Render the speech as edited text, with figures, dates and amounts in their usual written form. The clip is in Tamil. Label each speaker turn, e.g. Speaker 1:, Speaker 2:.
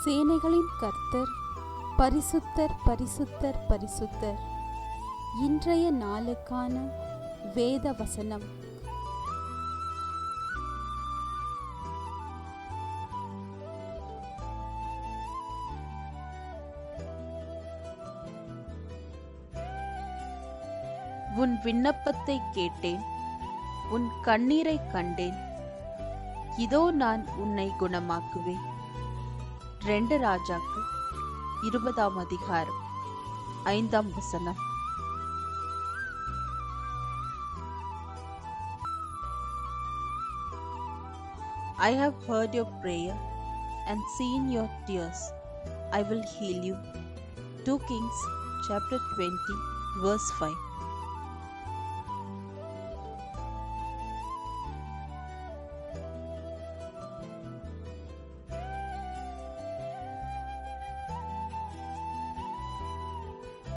Speaker 1: சேனைகளின் கர்த்தர் பரிசுத்தர் பரிசுத்தர் பரிசுத்தர். இன்றைய நாளுக்கான வேத வசனம்.
Speaker 2: உன் விண்ணப்பத்தை கேட்டேன், உன் கண்ணீரை கண்டேன். இதோ நான் உன்னை குணமாக்குவேன். 2 ராஜாக்கள் 20ஆம் அதிகாரம் 5ஆம் வசனம். I have heard your prayer and seen your tears. I will heal you. 2 Kings chapter 20 verse 5.